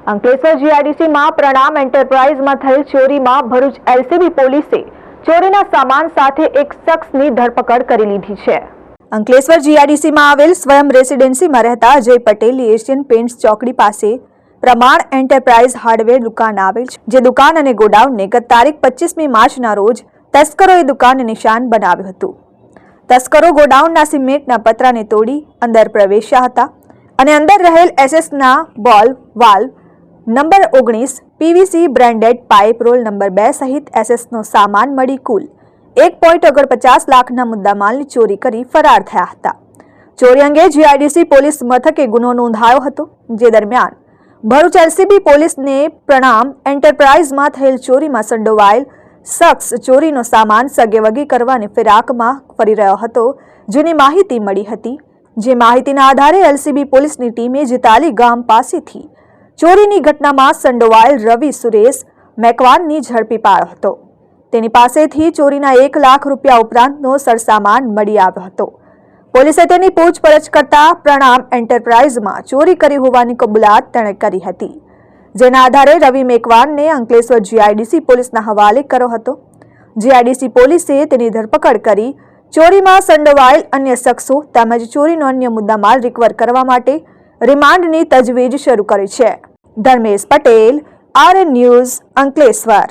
અંકલેશ્વર જીઆઈડીસીમાં પ્રણામ એન્ટરપ્રાઇઝમાં થયેલ ચોરીમાં ભરૂચ એલસીબી પોલીસે ચોરીના સામાન સાથે એક શખ્સની ધરપકડ કરી લીધી છે। અંકલેશ્વર જીઆઈડીસીમાં આવેલ સ્વયં રેસિડેન્સીમાં રહેતા અજય પટેલ એશિયન પેઇન્ટ્સ ચોકડી પાસે પ્રમાણ એન્ટરપ્રાઇઝ હાર્ડવેર દુકાન આવેલ છે, જે દુકાન અને ગોડાઉનને ગત તારીખ 25મી માર્ચના રોજ તસ્કરોએ દુકાન નિશાન બનાવ્યું હતું। તસ્કરો ગોડાઉનના સિમેન્ટના પતરાને તોડી અંદર પ્રવેશ્યા હતા અને અંદર રહેલ એસએસના બોલ valve number 19 PVC branded pipe roll number 2 સહિત એસએસનો સામાન મળી કુલ 1.49 લાખના મુદ્દામાલની ચોરી કરી ફરાર થયા હતા। ચોરી અંગે જીઆઈડીસી પોલીસ મથકે ગુનો નોંધાયો હતો, જે દરમિયાન ભરૂચ એલસીબી પોલીસને પ્રણામ એન્ટરપ્રાઇઝમાં થયેલ ચોરીમાં સંડોવાયેલ શખ્સ ચોરીનો સામાન સગેવગે કરવાની ફિરાકમાં ફરી રહ્યો હતો, જેની માહિતી મળી હતી। જે માહિતીના આધારે એલસીબી પોલીસની ટીમે જીતાલી ગામ પાસેથી ચોરીની ઘટનામાં સંડોવાયેલ રવિ સુરેશ મેકવાનની ઝડપી પાડ્યો હતો। તેની પાસેથી ચોરીના 1 લાખ રૂપિયા ઉપરાંતનો સરસામાન મળી આવ્યો હતો। પોલીસે તેની પૂછપરછ કરતા પ્રણામ એન્ટરપ્રાઇઝમાં ચોરી કરી હોવાની કબૂલાત તેણે કરી હતી, જેના આધારે રવિ મેકવાનને અંકલેશ્વર જીઆઈડીસી પોલીસના હવાલે કર્યો હતો। જીઆઈડીસી પોલીસે તેની ધરપકડ કરી ચોરીમાં સંડોવાયેલ અન્ય શખ્સો તેમજ ચોરીનો અન્ય મુદ્દામાલ રિકવર કરવા માટે રિમાન્ડની તજવીજ શરૂ કરી છે। Dharmesh Patel, RN news, Ankleshwar.